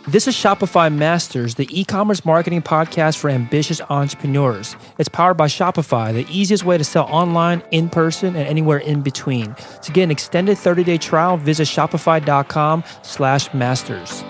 This is Shopify Masters, the e-commerce marketing podcast for ambitious entrepreneurs. It's powered by Shopify, the easiest way to sell online, in person, and anywhere in between. To get an extended 30-day trial, visit shopify.com/masters.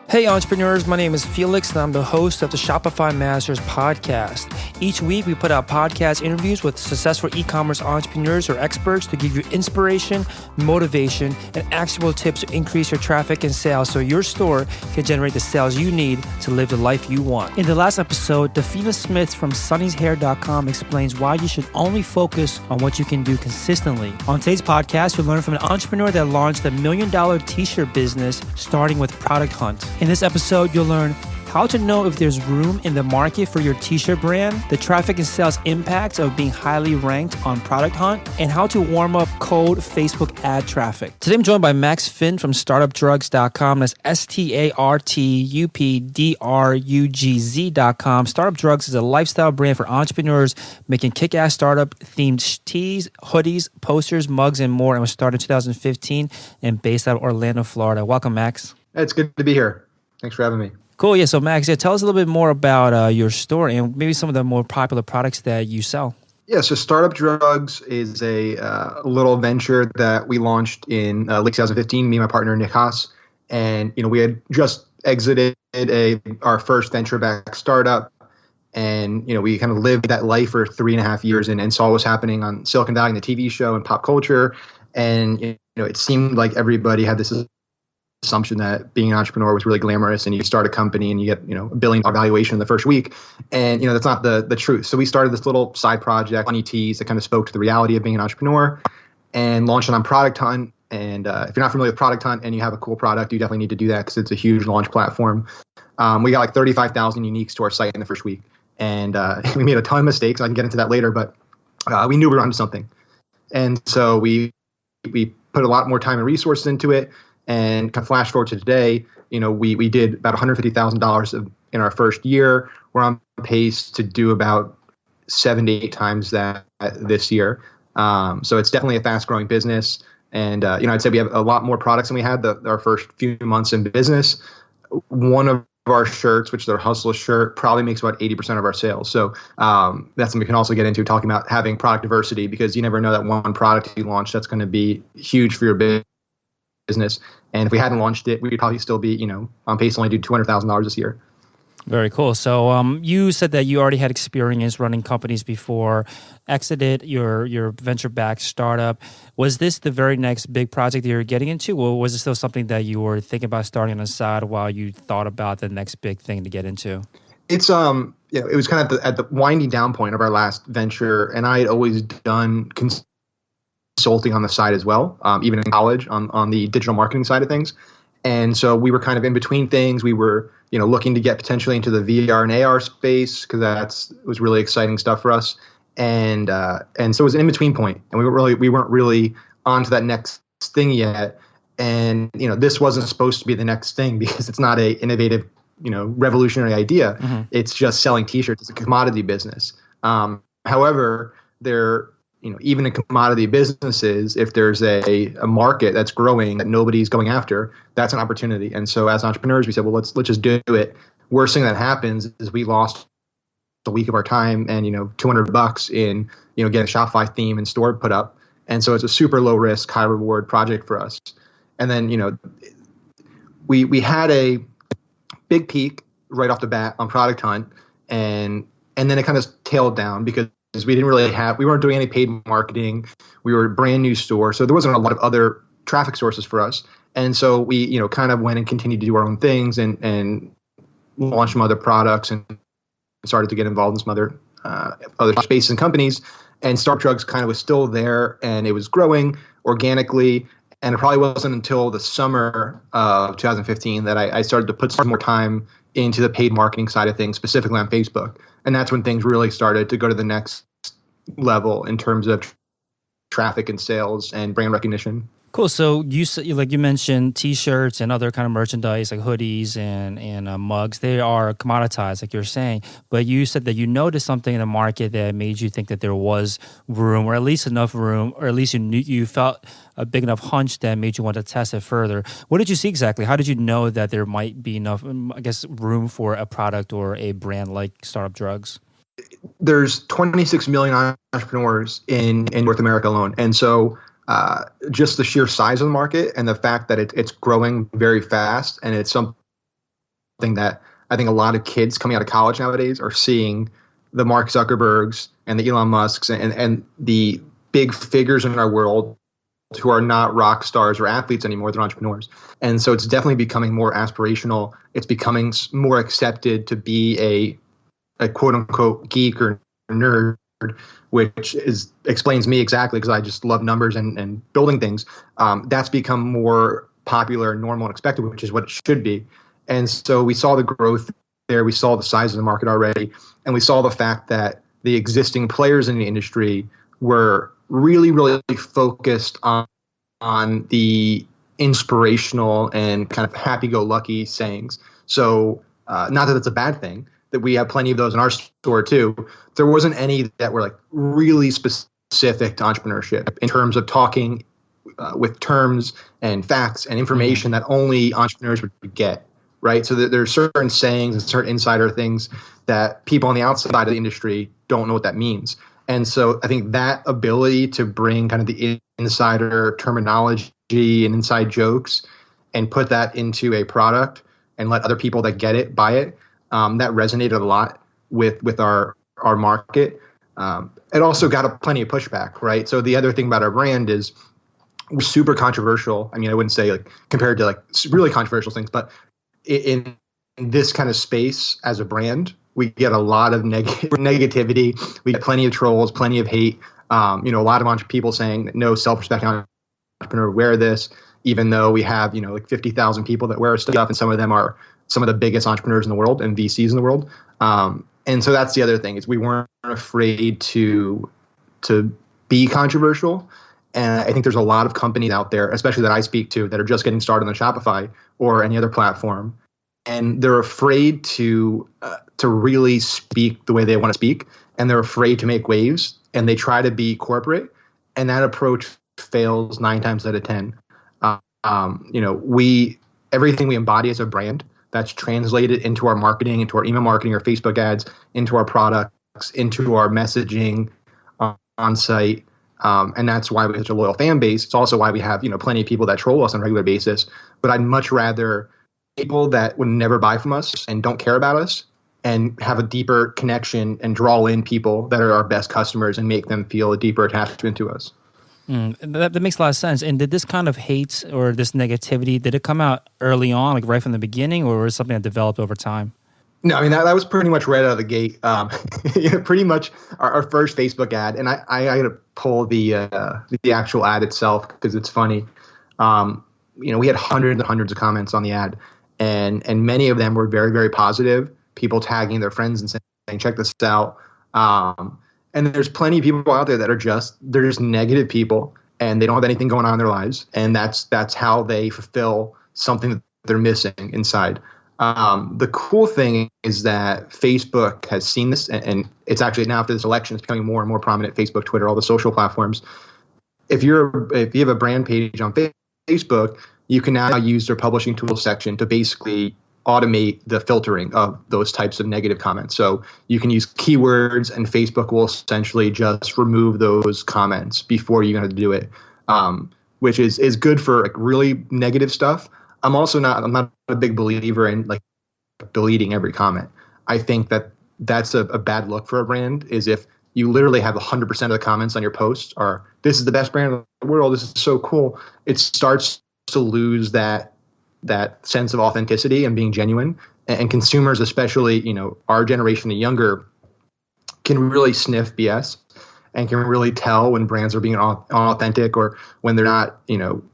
Hey entrepreneurs, my name is Felix and I'm the host of the Shopify Masters podcast. Each week we put out podcast interviews with successful e-commerce entrepreneurs or experts to give you inspiration, motivation, and actionable tips to increase your traffic and sales so your store can generate the sales you need to live the life you want. In the last episode, Dafina Smith from sunnyshair.com explains why you should only focus on what you can do consistently. On today's podcast, you'll learn from an entrepreneur that launched a $1 million t-shirt business starting with ProductHunt. In this episode, you'll learn how to know if there's room in the market for your t-shirt brand, the traffic and sales impacts of being highly ranked on ProductHunt, and how to warm up cold Facebook ad traffic. Today, I'm joined by Max Finn from StartupDrugs.com. That's StartupDrugz.com. Startup Drugs is a lifestyle brand for entrepreneurs making kick-ass startup-themed tees, hoodies, posters, mugs, and more. And was started in 2015 and based out of Orlando, Florida. Welcome, Max. It's good to be here. Thanks for having me. Cool. Yeah. So Max, tell us a little bit more about your store and maybe some of the more popular products that you sell. Yeah. So Startup Drugs is a little venture that we launched in late 2015. Me and my partner Nick Haas, and we had just exited our first venture-backed startup, and we kind of lived that life for 3.5 years and saw what was happening on Silicon Valley, in the TV show and pop culture, and it seemed like everybody had this assumption that being an entrepreneur was really glamorous and you start a company and you get $1 billion valuation in the first week, and that's not the truth. So we started this little side project, Funny Tees, that kind of spoke to the reality of being an entrepreneur, and launched it on ProductHunt. And if you're not familiar with ProductHunt and you have a cool product, you definitely need to do that because it's a huge launch platform. We got like 35,000 uniques to our site in the first week, and we made a ton of mistakes. I can get into that later, but we knew we were onto something, and so we put a lot more time and resources into it. And kind of flash forward to today, we did about $150,000 in our first year. We're on pace to do about 7 to 8 times that this year. So it's definitely a fast-growing business. And I'd say we have a lot more products than we had our first few months in business. One of our shirts, which is our Hustle shirt, probably makes about 80% of our sales. So that's something we can also get into, talking about having product diversity, because you never know that one product you launch that's going to be huge for your business. And if we hadn't launched it, we'd probably still be, on pace to only do $200,000 this year. Very cool. So you said that you already had experience running companies before, exited your venture-backed startup. Was this the very next big project that you were getting into, or was it still something that you were thinking about starting on the side while you thought about the next big thing to get into? It's it was kind of at the winding down point of our last venture, and I had always done consulting on the side as well, even in college on the digital marketing side of things. And so we were kind of in between things. We were, looking to get potentially into the VR and AR space because was really exciting stuff for us. And so it was an in-between point, and we weren't really on to that next thing yet. And, this wasn't supposed to be the next thing because it's not a innovative, revolutionary idea. Mm-hmm. It's just selling t-shirts. It's a commodity business. However, even in commodity businesses, if there's a market that's growing that nobody's going after, that's an opportunity. And so as entrepreneurs, we said, well, let's just do it. Worst thing that happens is we lost a week of our time and, $200 in, getting a Shopify theme and store put up. And so it's a super low risk, high reward project for us. And then, we had a big peak right off the bat on ProductHunt, and then it kind of tailed down because we weren't doing any paid marketing. We were a brand new store, so there wasn't a lot of other traffic sources for us. And so we, kind of went and continued to do our own things and launched some other products and started to get involved in some other spaces and companies. And Startup Drugs kind of was still there, and it was growing organically. And it probably wasn't until the summer of 2015 that I started to put some more time into the paid marketing side of things, specifically on Facebook. And that's when things really started to go to the next level in terms of traffic and sales and brand recognition. Cool. So you mentioned T-shirts and other kind of merchandise like hoodies and mugs. They are commoditized, like you're saying. But you said that you noticed something in the market that made you think that there was room, or at least enough room, or at least you felt a big enough hunch that made you want to test it further. What did you see exactly? How did you know that there might be enough, I guess, room for a product or a brand like Startup Drugs? There's 26 million entrepreneurs in North America alone, and so. Just the sheer size of the market and the fact that it's growing very fast, and it's something that I think a lot of kids coming out of college nowadays are seeing the Mark Zuckerbergs and the Elon Musks and the big figures in our world who are not rock stars or athletes anymore, they're entrepreneurs. And so it's definitely becoming more aspirational. It's becoming more accepted to be a quote unquote geek or nerd, which explains me exactly because I just love numbers and building things. That's become more popular and normal and expected, which is what it should be. And so we saw the growth there. We saw the size of the market already. And we saw the fact that the existing players in the industry were really, really focused on the inspirational and kind of happy-go-lucky sayings. So not that it's a bad thing, that we have plenty of those in our store too. There wasn't any that were like really specific to entrepreneurship in terms of talking with terms and facts and information that only entrepreneurs would get, right? So there's certain sayings and certain insider things that people on the outside of the industry don't know what that means. And so I think that ability to bring kind of the insider terminology and inside jokes and put that into a product and let other people that get it buy it, that resonated a lot with our market. It also got plenty of pushback, right? So the other thing about our brand is we're super controversial. I mean, I wouldn't say like compared to like really controversial things, but in this kind of space as a brand, we get a lot of negativity. We get plenty of trolls, plenty of hate. A lot of people saying that no self-respecting entrepreneur wear this, even though we have, like 50,000 people that wear our stuff, and some of them are some of the biggest entrepreneurs in the world and VCs in the world. And so that's the other thing is we weren't afraid to be controversial. And I think there's a lot of companies out there, especially that I speak to, that are just getting started on Shopify or any other platform. And they're afraid to really speak the way they want to speak. And they're afraid to make waves. And they try to be corporate. And that approach fails 9 times out of 10. Everything we embody as a brand, that's translated into our marketing, into our email marketing, our Facebook ads, into our products, into our messaging on site. And that's why we have such a loyal fan base. It's also why we have, plenty of people that troll us on a regular basis. But I'd much rather people that would never buy from us and don't care about us and have a deeper connection and draw in people that are our best customers and make them feel a deeper attachment to us. That makes a lot of sense. And did this kind of hate or this negativity, did it come out early on, like right from the beginning, or was it something that developed over time? No, I mean, that was pretty much right out of the gate. Pretty much our first Facebook ad, and I got to pull the actual ad itself because it's funny. We had hundreds and hundreds of comments on the ad, and many of them were very, very positive. People tagging their friends and saying, check this out. And there's plenty of people out there that they're just negative people and they don't have anything going on in their lives. And that's how they fulfill something that they're missing inside. The cool thing is that Facebook has seen this, and it's actually now after this election, it's becoming more and more prominent. Facebook, Twitter, all the social platforms. If you have a brand page on Facebook, you can now use their publishing tools section to basically automate the filtering of those types of negative comments. So you can use keywords, and Facebook will essentially just remove those comments before you have to do it, which is good for like really negative stuff. I'm not a big believer in like deleting every comment. I think that's a bad look for a brand, is if you literally have 100% of the comments on your post are, this is the best brand in the world, this is so cool. It starts to lose that sense of authenticity and being genuine. And consumers, especially, our generation and younger, can really sniff BS and can really tell when brands are being unauthentic or when they're not,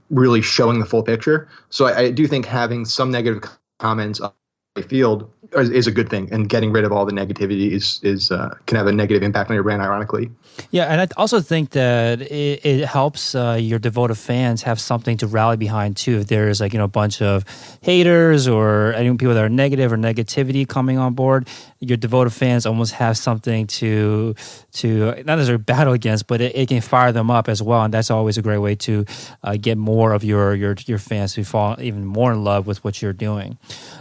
really showing the full picture. So I do think having some negative comments on the field is a good thing, and getting rid of all the negativity is can have a negative impact on your brand, ironically. Yeah, and I also think that it helps your devoted fans have something to rally behind too. If there's like, a bunch of haters or any people that are negative or negativity coming on board, your devoted fans almost have something to not necessarily battle against, but it can fire them up as well. And that's always a great way to get more of your fans to fall even more in love with what you're doing.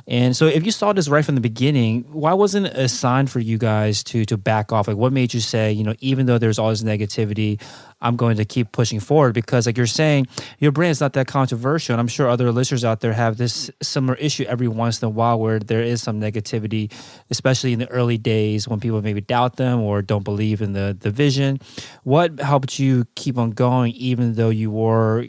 And so if you saw this right from the beginning, why wasn't it a sign for you guys to back off? Like, what made you say, even though there's all this negativity, I'm going to keep pushing forward? Because like you're saying, your brand is not that controversial. And I'm sure other listeners out there have this similar issue every once in a while where there is some negativity, especially in the early days when people maybe doubt them or don't believe in the vision. What helped you keep on going even though you were,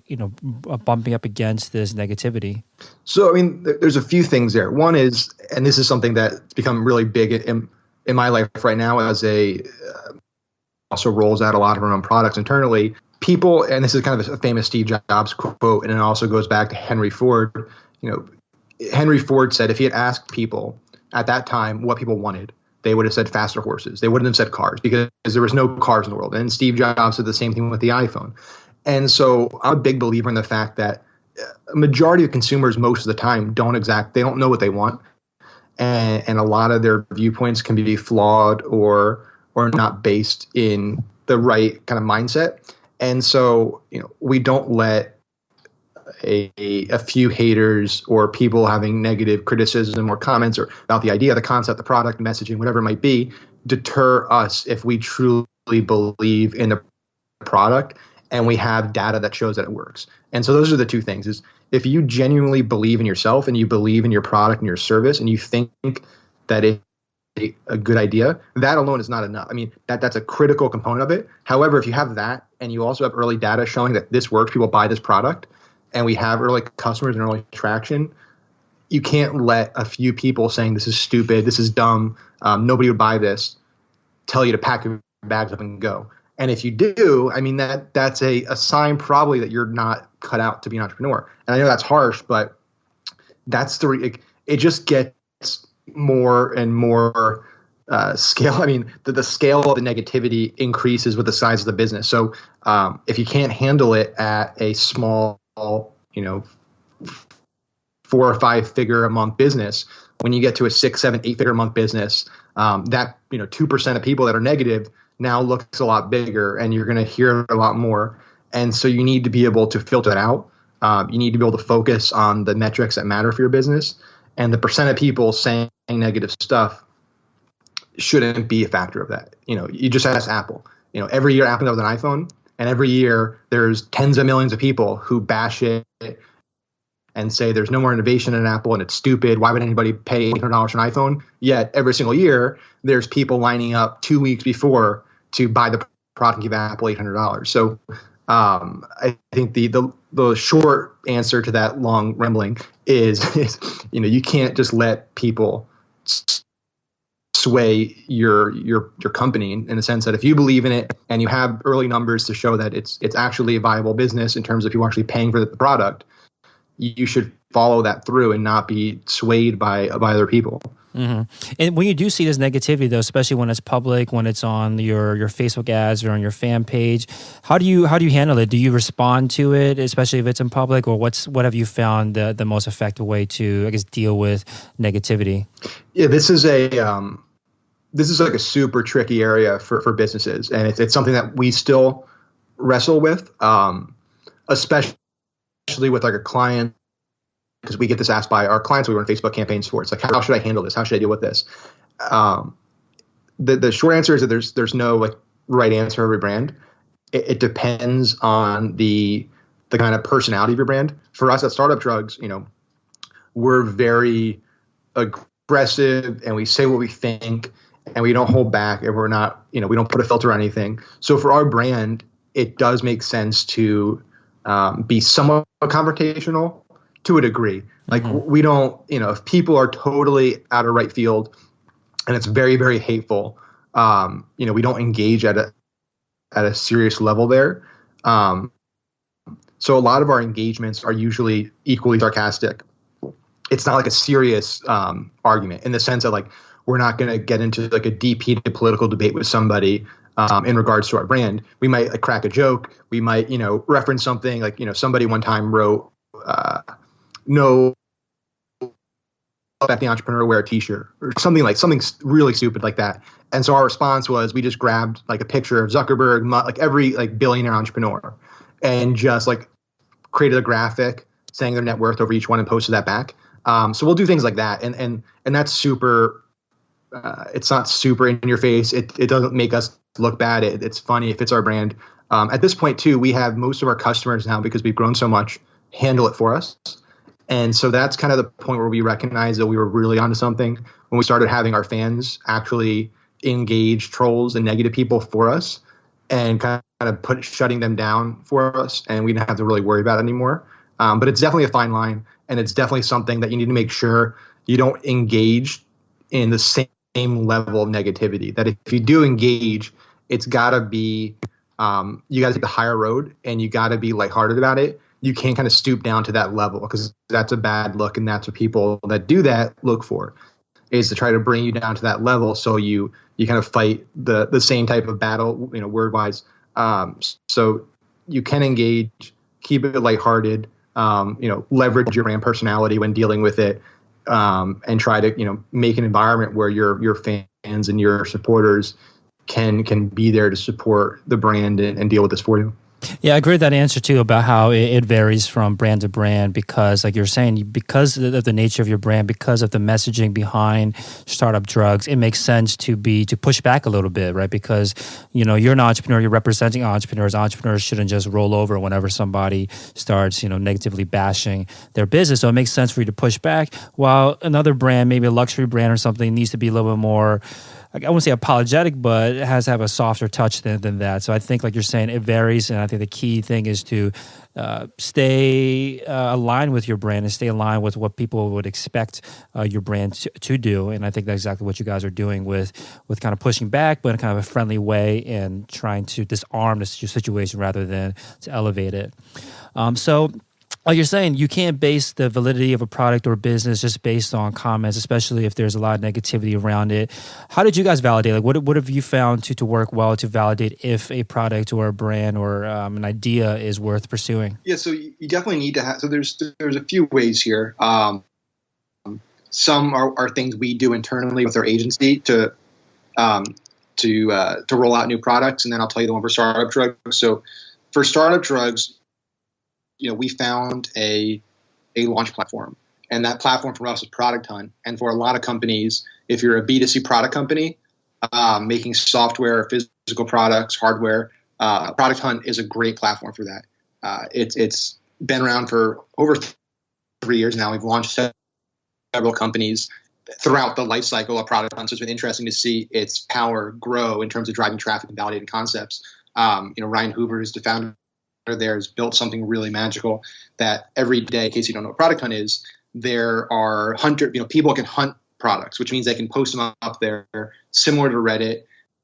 bumping up against this negativity? So, I mean, there's a few things there. One is, and this is something that's become really big in my life right now as also rolls out a lot of our own products internally. People, and this is kind of a famous Steve Jobs quote, and it also goes back to Henry Ford. Henry Ford said if he had asked people at that time what people wanted, they would have said faster horses. They wouldn't have said cars because there was no cars in the world. And Steve Jobs said the same thing with the iPhone. And so I'm a big believer in the fact that a majority of consumers most of the time they don't know what they want. And a lot of their viewpoints can be flawed or not based in the right kind of mindset. And so, we don't let a few haters or people having negative criticism or comments or about the idea, the concept, the product, messaging, whatever it might be, deter us if we truly believe in the product and we have data that shows that it works. And so those are the two things: is if you genuinely believe in yourself and you believe in your product and your service and you think that it's a good idea, that alone is not enough. I mean, that's a critical component of it. However, if you have that and you also have early data showing that this works, people buy this product, and we have early customers and early traction, you can't let a few people saying this is stupid, this is dumb, nobody would buy this, tell you to pack your bags up and go. And if you do, I mean, that's a sign probably that you're not cut out to be an entrepreneur. And I know that's harsh, but that's it just gets more and more scale. I mean, the scale of the negativity increases with the size of the business. So if you can't handle it at a small, 4 or 5 figure a month business, when you get to a 6, 7, 8 figure a month business, that 2% of people that are negative now looks a lot bigger, and you're going to hear a lot more. And so you need to be able to filter that out. You need to be able to focus on the metrics that matter for your business, and the percent of people saying negative stuff shouldn't be a factor of that. You just ask Apple. Every year Apple comes with an iPhone, and every year there's tens of millions of people who bash it and say there's no more innovation in Apple and it's stupid. Why would anybody pay $800 for an iPhone? Yet every single year there's people lining up 2 weeks before to buy the product and give Apple $800. So I think the short answer to that long rambling is you can't just let people sway your company in the sense that if you believe in it and you have early numbers to show that it's actually a viable business in terms of people actually paying for the product, you should follow that through and not be swayed by other people. Mm-hmm. And when you do see this negativity, though, especially when it's public, when it's on your Facebook ads or on your fan page, how do you handle it? Do you respond to it, especially if it's in public, or what have you found the most effective way to, I guess, deal with negativity? Yeah, this is like a super tricky area for businesses, and it's something that we still wrestle with, especially with like a client. Because we get this asked by our clients we run Facebook campaigns for. It's like, how should I handle this? How should I deal with this? The short answer is that there's no like right answer for every brand. It depends on the kind of personality of your brand. For us at Startup Drugs, we're very aggressive and we say what we think and we don't hold back, and we're not, we don't put a filter on anything. So for our brand, it does make sense to be somewhat confrontational to a degree. Like we don't, if people are totally out of right field and it's very, very hateful, we don't engage at a serious level there. So a lot of our engagements are usually equally sarcastic. it's not like a serious argument in the sense that like we're not going to get into like a deep heated political debate with somebody in regards to our brand. We might like crack a joke. We might, reference something like, somebody one time wrote, no, that the entrepreneur wear a t-shirt or something really stupid like that. And so our response was we just grabbed like a picture of Zuckerberg, like every like billionaire entrepreneur, and just like created a graphic saying their net worth over each one and posted that back. So we'll do things like that. And that's super, it's not super in your face. It doesn't make us look bad. It's funny. It fits our brand. At this point too, we have most of our customers now, because we've grown so much, handle it for us. And so that's kind of the point where we recognize that we were really onto something when we started having our fans actually engage trolls and negative people for us and kind of shutting them down for us. And we didn't have to really worry about it anymore. But it's definitely a fine line, and it's definitely something that you need to make sure you don't engage in the same level of negativity. That if you do engage, it's got to be, you got to take the higher road, and you got to be lighthearted about it. You can't kind of stoop down to that level, because that's a bad look, and that's what people that do that look for, is to try to bring you down to that level so you kind of fight the same type of battle, word-wise. So you can engage, keep it lighthearted, leverage your brand personality when dealing with it, and try to, make an environment where your fans and your supporters can be there to support the brand and deal with this for you. Yeah, I agree with that answer too about how it varies from brand to brand, because like you're saying, because of the nature of your brand, because of the messaging behind Startup Drugs, it makes sense to push back a little bit, right? Because, you're an entrepreneur, you're representing entrepreneurs. Entrepreneurs shouldn't just roll over whenever somebody starts, negatively bashing their business. So it makes sense for you to push back, while another brand, maybe a luxury brand or something, needs to be a little bit more, I wouldn't say apologetic, but it has to have a softer touch than that. So I think, like you're saying, it varies. And I think the key thing is to stay aligned with your brand and stay aligned with what people would expect your brand to do. And I think that's exactly what you guys are doing with kind of pushing back, but in kind of a friendly way, and trying to disarm the situation rather than to elevate it. So like you're saying, you can't base the validity of a product or business just based on comments, especially if there's a lot of negativity around it. How did you guys validate? Like, what have you found to work well to validate if a product or a brand or an idea is worth pursuing? Yeah, so you definitely need to have. So there's a few ways here. Some are things we do internally with our agency to roll out new products, and then I'll tell you the one for Startup Drugs. So for Startup Drugs, we found a launch platform, and that platform for us is ProductHunt. And for a lot of companies, if you're a B2C product company, making software, physical products, hardware, ProductHunt is a great platform for that. It's been around for over 3 years now. We've launched several companies throughout the life cycle of ProductHunt, so it's been interesting to see its power grow in terms of driving traffic and validating concepts. Ryan Hoover, who's the founder there, has built something really magical that every day, in case you don't know what ProductHunt is, there are people can hunt products, which means they can post them up there similar to Reddit,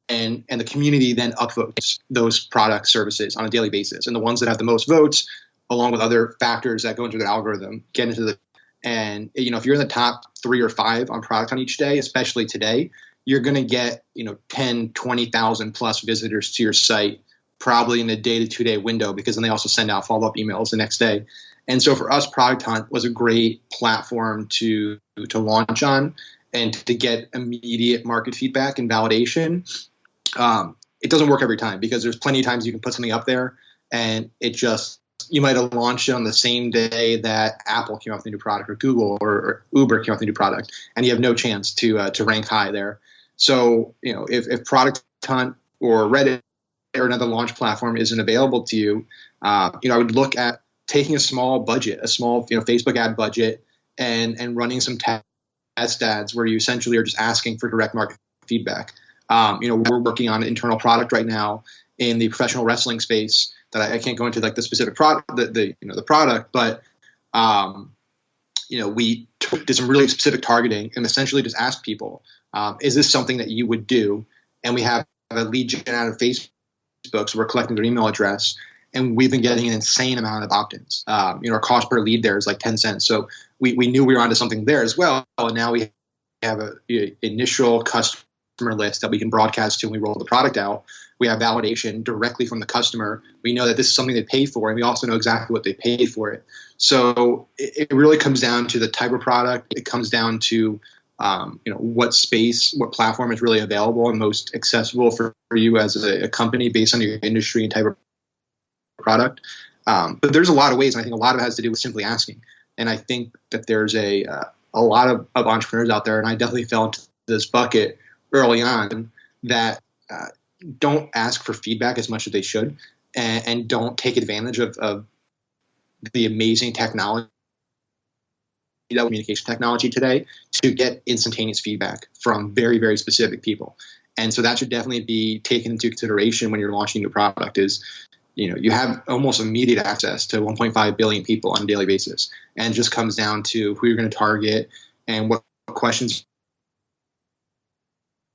and the community then upvotes those product services on a daily basis. And the ones that have the most votes, along with other factors that go into the algorithm, get into the, and if you're in the top 3 or 5 on ProductHunt each day, especially today, you're going to get 10, 20,000 plus visitors to your site, probably in a day to 2 day window, because then they also send out follow-up emails the next day. And so for us, ProductHunt was a great platform to launch on and to get immediate market feedback and validation. It doesn't work every time, because there's plenty of times you can put something up there and you might have launched it on the same day that Apple came out with a new product, or Google or Uber came out with a new product, and you have no chance to rank high there. So if ProductHunt or Reddit or another launch platform isn't available to you, I would look at taking a small Facebook ad budget and running some test ads where you essentially are just asking for direct market feedback. We're working on an internal product right now in the professional wrestling space that I can't go into like the specific product, the product, but we did some really specific targeting and essentially just asked people, is this something that you would do? And we have a lead gen out of Facebook. So we're collecting their email address, and we've been getting an insane amount of opt-ins. Our cost per lead there is like 10 cents. So we knew we were onto something there as well. And now we have a initial customer list that we can broadcast to when we roll the product out. We have validation directly from the customer. We know that this is something they paid for, and we also know exactly what they paid for it. So it really comes down to the type of product. It comes down to what space, what platform is really available and most accessible for you as a company based on your industry and type of product. But there's a lot of ways, and I think a lot of it has to do with simply asking. And I think that there's a lot of entrepreneurs out there, and I definitely fell into this bucket early on, that don't ask for feedback as much as they should, and don't take advantage of the amazing technology, communication technology today, to get instantaneous feedback from very, very specific people. And so that should definitely be taken into consideration when you're launching a new product. Is you have almost immediate access to 1.5 billion people on a daily basis, and it just comes down to who you're going to target and what questions.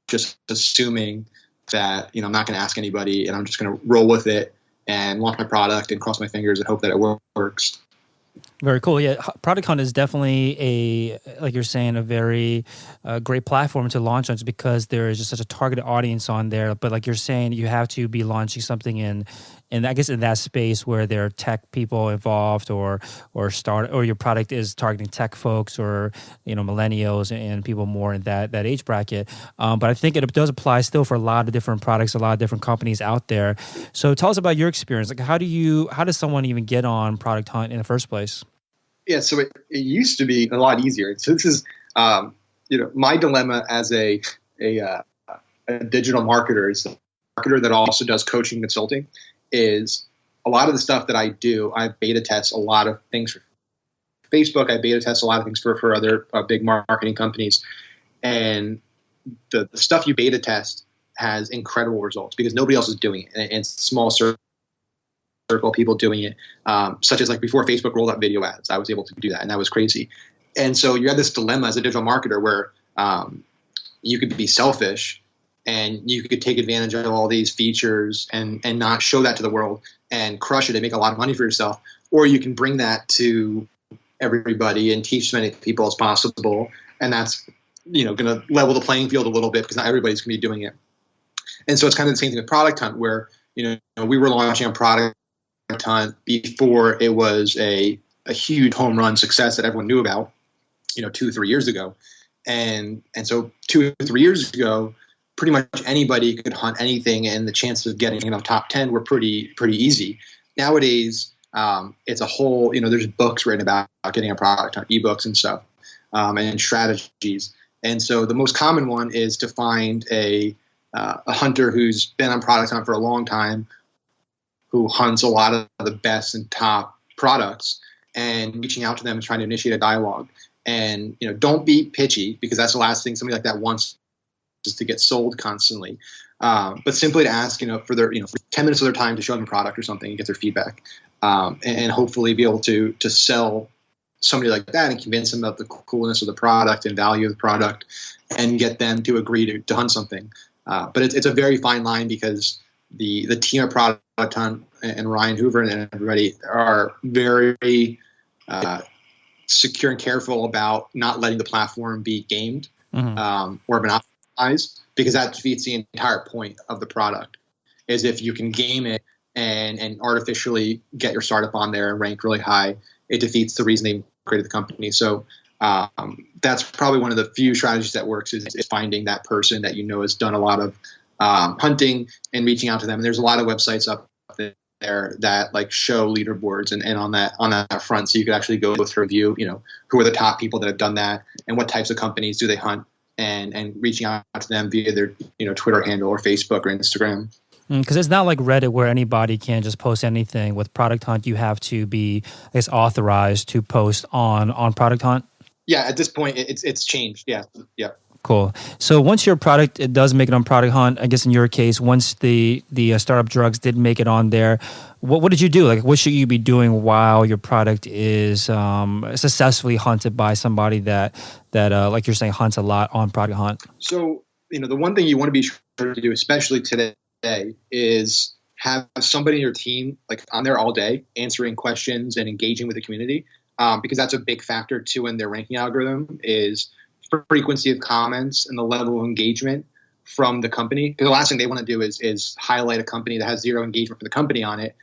Just assuming that I'm not going to ask anybody, and I'm just going to roll with it and launch my product and cross my fingers and hope that it works. Very cool. Yeah, ProductHunt is definitely like you're saying, a very great platform to launch on, just because there is just such a targeted audience on there. But like you're saying, you have to be launching something in I guess in that space where there are tech people involved, or your product is targeting tech folks, or millennials and people more in that age bracket. But I think it does apply still for a lot of different products, a lot of different companies out there. So tell us about your experience. Like, how does someone even get on ProductHunt in the first place? Yeah, so it used to be a lot easier. So this is my dilemma as a digital marketer, is a marketer that also does coaching consulting. Is a lot of the stuff that I do, I beta test a lot of things for Facebook. I beta test a lot of things for other big marketing companies. And the stuff you beta test has incredible results because nobody else is doing it. And it's small circle of people doing it, such as like before Facebook rolled out video ads, I was able to do that. And that was crazy. And so you have this dilemma as a digital marketer where you could be selfish and you could take advantage of all these features and not show that to the world and crush it and make a lot of money for yourself. Or you can bring that to everybody and teach as many people as possible. And that's, going to level the playing field a little bit because not everybody's going to be doing it. And so it's kind of the same thing with ProductHunt, where, we were launching on ProductHunt before it was a huge home run success that everyone knew about, 2-3 years ago. And so 2 or 3 years ago, pretty much anybody could hunt anything, and the chances of getting top 10 were pretty easy. Nowadays, it's a whole there's books written about getting a product on ebooks and stuff, and strategies. And so the most common one is to find a hunter who's been on ProductHunt for a long time, who hunts a lot of the best and top products, and reaching out to them and trying to initiate a dialogue. And don't be pitchy, because that's the last thing somebody like that wants, just to get sold constantly, but simply to ask, for their, for 10 minutes of their time to show them a product or something and get their feedback, and hopefully be able to sell somebody like that and convince them of the coolness of the product and value of the product, and get them to agree to hunt something. But it's a very fine line, because the team at ProductHunt and Ryan Hoover and everybody are very secure and careful about not letting the platform be gamed, or monopolized, because that defeats the entire point of the product. Is if you can game it and artificially get your startup on there and rank really high, it defeats the reason they created the company. So that's probably one of the few strategies that works, is finding that person that has done a lot of hunting and reaching out to them. And there's a lot of websites up there that like show leaderboards and on that front, so you could actually go through a view, who are the top people that have done that and what types of companies do they hunt, and reaching out to them via their Twitter handle or Facebook or Instagram. Because it's not like Reddit where anybody can just post anything. With ProductHunt, you have to be, I guess, authorized to post on ProductHunt. Yeah, at this point, it's changed. Yeah. Cool. So once your product does make it on ProductHunt, I guess in your case, once the startup drugs did make it on there, what did you do? Like, what should you be doing while your product is successfully hunted by somebody that like you're saying, hunts a lot on ProductHunt? So the one thing you want to be sure to do, especially today, is have somebody in your team like on there all day answering questions and engaging with the community. because that's a big factor too in their ranking algorithm is frequency of comments and the level of engagement from the company. Because the last thing they want to do is highlight a company that has zero engagement for the company on it.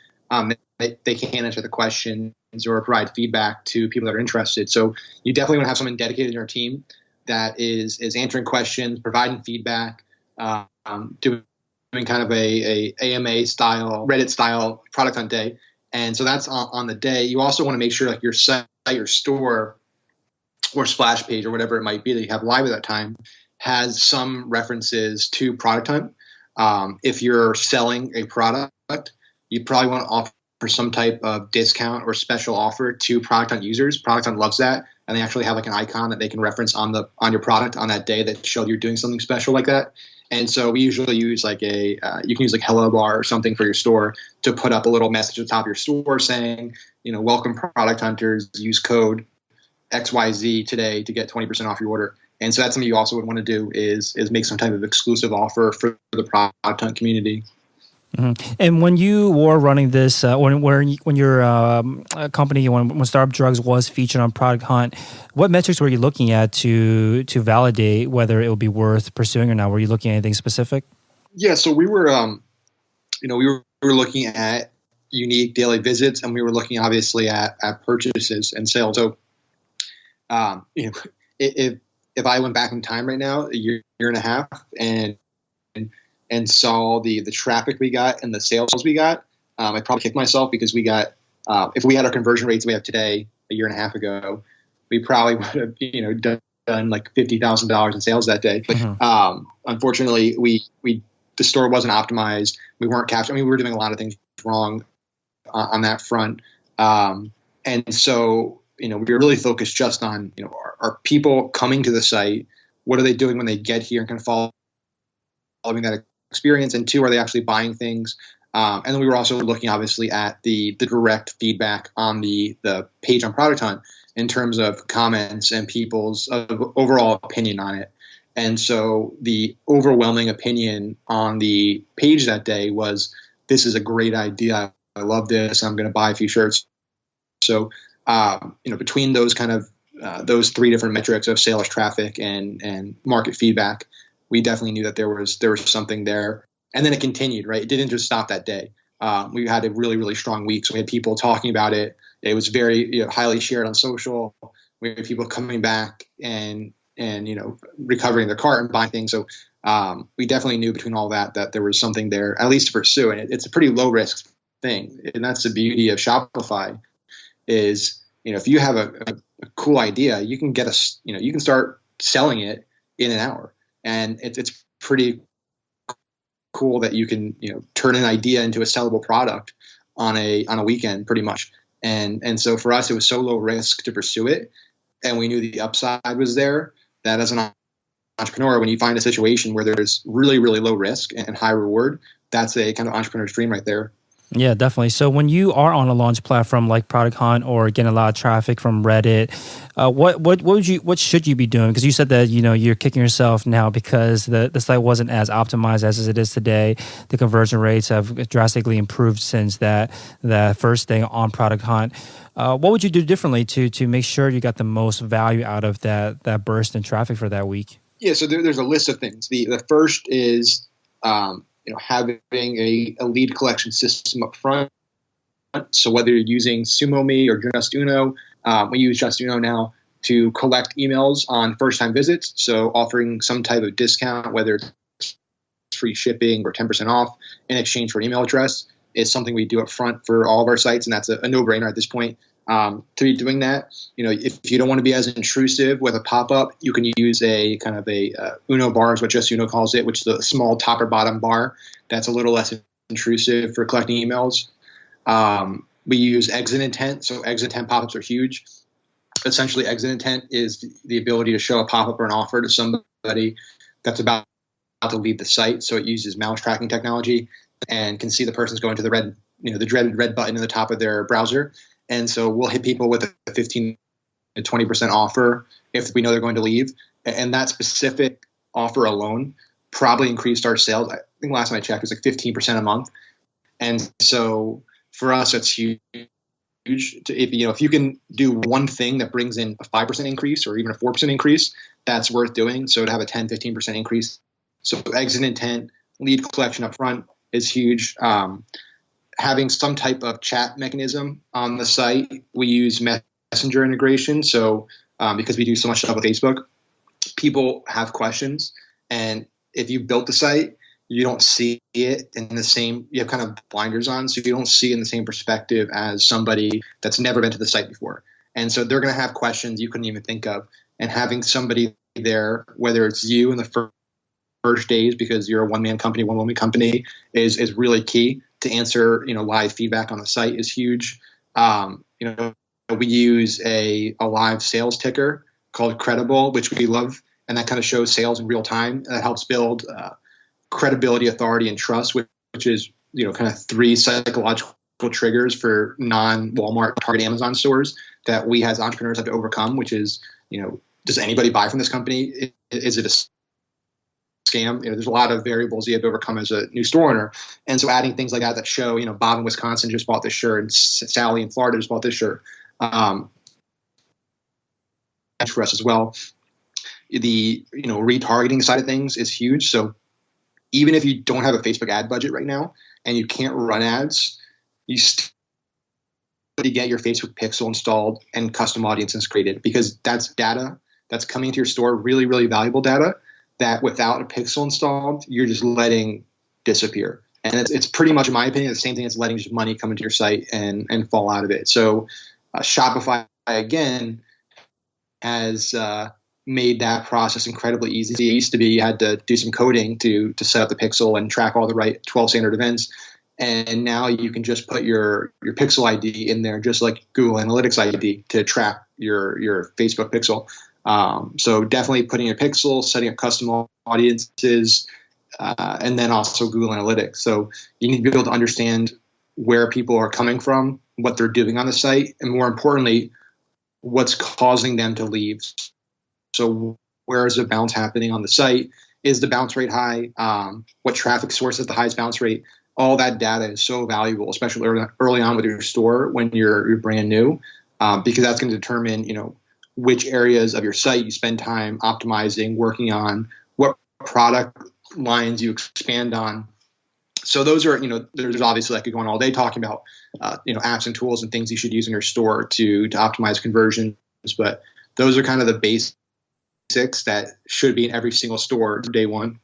They can't answer the questions or provide feedback to people that are interested. So you definitely want to have someone dedicated in your team that is answering questions, providing feedback, doing kind of a AMA style, Reddit style product hunt day. And so that's on the day. You also want to make sure like your site, your store, or splash page or whatever it might be that you have live at that time has some references to Product Hunt. If you're selling a product, you probably want to offer some type of discount or special offer to Product Hunt users. Product Hunt loves that, and they actually have like an icon that they can reference on your product on that day that showed you're doing something special like that. And so we usually use like you can use like Hello Bar or something for your store to put up a little message at the top of your store saying, welcome Product Hunters, use code XYZ today to get 20% off your order. And so that's something you also would want to do is make some type of exclusive offer for the Product Hunt community. Mm-hmm. And when you were running this, when your company, when Startup Drugs was featured on Product Hunt, what metrics were you looking at to validate whether it would be worth pursuing or not? Were you looking at anything specific? Yeah, so we were, we were looking at unique daily visits, and we were looking obviously at purchases and sales. So, if I went back in time right now, a year and a half, and saw the traffic we got and the sales we got, I'd probably kick myself because we got, if we had our conversion rates we have today a year and a half ago, we probably would have, done like $50,000 in sales that day. But unfortunately, the store wasn't optimized. We weren't capturing. We were doing a lot of things wrong on that front. And so, we were really focused just on, are people coming to the site? What are they doing when they get here and kind of following that experience? And two, are they actually buying things? And then we were also looking obviously at the direct feedback on the page on Product Hunt in terms of comments and people's overall opinion on it. And so the overwhelming opinion on the page that day was, this is a great idea. I love this. I'm going to buy a few shirts. So, between those kind of those three different metrics of sales, traffic, and market feedback, we definitely knew that there was something there. And then it continued, right? It didn't just stop that day. We had a really, really strong week. So we had people talking about it. It was very highly shared on social. We had people coming back and recovering their cart and buying things. So we definitely knew between all that there was something there, at least to pursue. And it's a pretty low risk thing. And that's the beauty of Shopify is, if you have a cool idea, you can you can start selling it in an hour. And it's pretty cool that you can turn an idea into a sellable product on a weekend pretty much. And so for us, it was so low risk to pursue it, and we knew the upside was there. That as an entrepreneur, when you find a situation where there's really, really low risk and high reward, that's a kind of entrepreneur's dream right there. Yeah, definitely. So when you are on a launch platform like Product Hunt or getting a lot of traffic from Reddit, what should you be doing? Because you said that you're kicking yourself now because the site wasn't as optimized as it is today. The conversion rates have drastically improved since that first day on Product Hunt. What would you do differently to make sure you got the most value out of that burst in traffic for that week? Yeah, so there's a list of things. The first is having a lead collection system up front. So whether you're using SumoMe or Just Uno, we use Just Uno now to collect emails on first-time visits. So offering some type of discount, whether it's free shipping or 10% off in exchange for an email address, is something we do up front for all of our sites, and that's a no-brainer at this point. To be doing that, if you don't want to be as intrusive with a pop-up, you can use a kind of a Uno bar is what Just Uno calls it, which is a small top or bottom bar that's a little less intrusive for collecting emails. We use exit intent, so exit intent pop-ups are huge. Essentially, exit intent is the ability to show a pop-up or an offer to somebody that's about to leave the site. So it uses mouse tracking technology and can see the person's going to the red, the dreaded red button in the top of their browser. And so we'll hit people with a 15 to 20% offer if we know they're going to leave. And that specific offer alone probably increased our sales. I think last time I checked, it was like 15% a month. And so for us, it's huge If you can do one thing that brings in a 5% increase or even a 4% increase, that's worth doing. So to have a 10, 15% increase. So exit intent, lead collection up front is huge. Having some type of chat mechanism on the site. We use Messenger integration. So because we do so much stuff with Facebook, people have questions. And if you built the site, you don't see it in the same, you have kind of blinders on, so you don't see it in the same perspective as somebody that's never been to the site before. And so they're going to have questions you couldn't even think of. And having somebody there, whether it's you in the first days because you're a one-man company, one-woman company, is really key to answer. Live feedback on the site is huge. We use a live sales ticker called Credible, which we love, and that kind of shows sales in real time. That helps build credibility, authority, and trust, which is kind of 3 psychological triggers for non-Walmart, Target, Amazon stores that we as entrepreneurs have to overcome. Which is, does anybody buy from this company? Is it a scam? There's a lot of variables you have to overcome as a new store owner, and so adding things like that show, Bob in Wisconsin just bought this shirt, and Sally in Florida just bought this shirt. For us as well, the retargeting side of things is huge. So even if you don't have a Facebook ad budget right now and you can't run ads, you still need to get your Facebook pixel installed and custom audiences created, because that's data that's coming into your store, really, really valuable data that without a pixel installed, you're just letting disappear. And it's pretty much, in my opinion, the same thing as letting just money come into your site and fall out of it. So Shopify, again, has made that process incredibly easy. It used to be you had to do some coding to set up the pixel and track all the right 12 standard events. And now you can just put your pixel ID in there, just like Google Analytics ID, to track your Facebook pixel. So definitely putting your pixel, setting up custom audiences, and then also Google Analytics. So you need to be able to understand where people are coming from, what they're doing on the site, and more importantly, what's causing them to leave. So where is the bounce happening on the site? Is the bounce rate high? What traffic source has the highest bounce rate? All that data is so valuable, especially early on with your store when you're brand new, because that's going to determine, which areas of your site you spend time optimizing, working on, what product lines you expand on. So those are, there's obviously, I could go on all day talking about, apps and tools and things you should use in your store to optimize conversions. But those are kind of the basics that should be in every single store day one.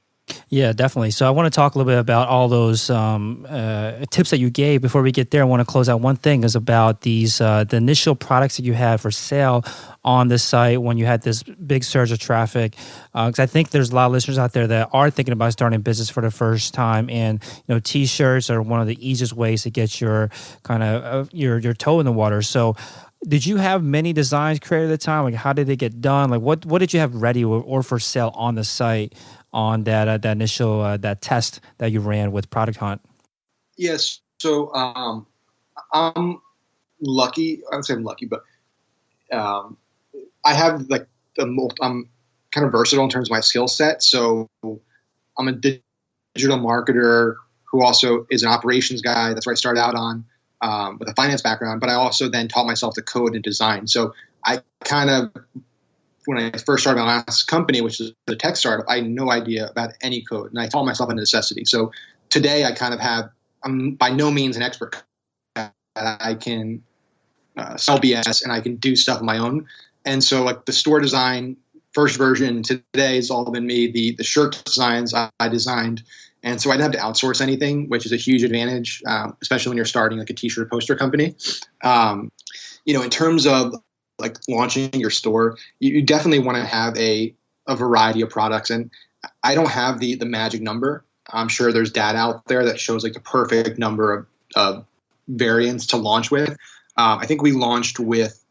Yeah, definitely. So I want to talk a little bit about all those tips that you gave. Before we get there, I want to close out one thing is about these the initial products that you had for sale on the site when you had this big surge of traffic. Because I think there's a lot of listeners out there that are thinking about starting a business for the first time, and T-shirts are one of the easiest ways to get your kind of your toe in the water. So did you have many designs created at the time? Like, how did they get done? Like, what did you have ready or for sale on the site on that initial that test that you ran with ProductHunt? Yes. So I'm lucky. I would say I'm lucky, but I have I'm kind of versatile in terms of my skill set. So I'm a digital marketer who also is an operations guy. That's where I started out on. With a finance background, but I also then taught myself to code and design. So I kind of, when I first started my last company, which is a tech startup, I had no idea about any code, and I taught myself a necessity. So today I kind of I'm by no means an expert. I can sell BS and I can do stuff on my own. And so like the store design first version today has all been me. The shirt designs I designed. And so I didn't have to outsource anything, which is a huge advantage, especially when you're starting like a t-shirt poster company. In terms of like launching your store, you definitely want to have a variety of products. And I don't have the magic number. I'm sure there's data out there that shows like the perfect number of variants to launch with. I think we launched with,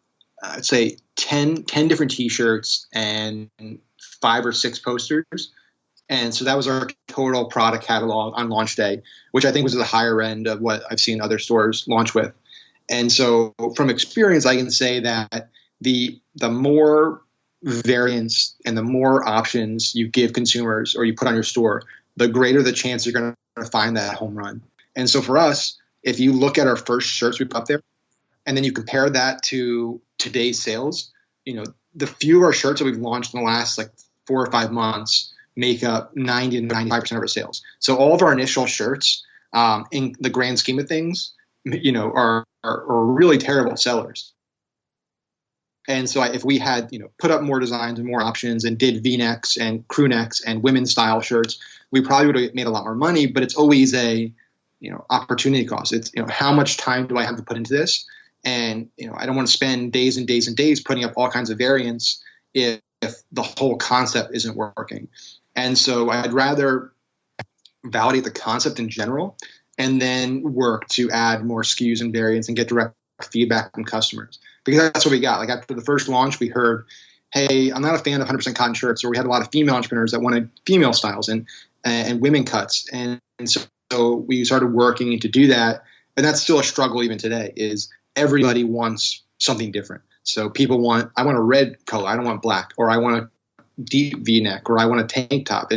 I'd say 10 different t-shirts and 5 or 6 posters. And so that was our total product catalog on launch day, which I think was at the higher end of what I've seen other stores launch with. And so from experience, I can say that the more variants and the more options you give consumers or you put on your store, the greater the chance you're going to find that home run. And so for us, if you look at our first shirts we put up there, and then you compare that to today's sales, the fewer shirts that we've launched in the last like 4 or 5 months make up 90 to 95% of our sales. So all of our initial shirts, in the grand scheme of things, are really terrible sellers. And so if we had, put up more designs and more options and did V-necks and crew necks and women's style shirts, we probably would have made a lot more money, but it's always a, opportunity cost. It's, how much time do I have to put into this? And, I don't want to spend days and days and days putting up all kinds of variants if the whole concept isn't working. And so I'd rather validate the concept in general and then work to add more SKUs and variants and get direct feedback from customers. Because that's what we got. Like after the first launch, we heard, hey, I'm not a fan of 100% cotton shirts, or we had a lot of female entrepreneurs that wanted female styles and women cuts. And so we started working to do that. And that's still a struggle even today, is everybody wants something different. So people I want a red color, I don't want black, or I want a deep V-neck, or I want a tank top.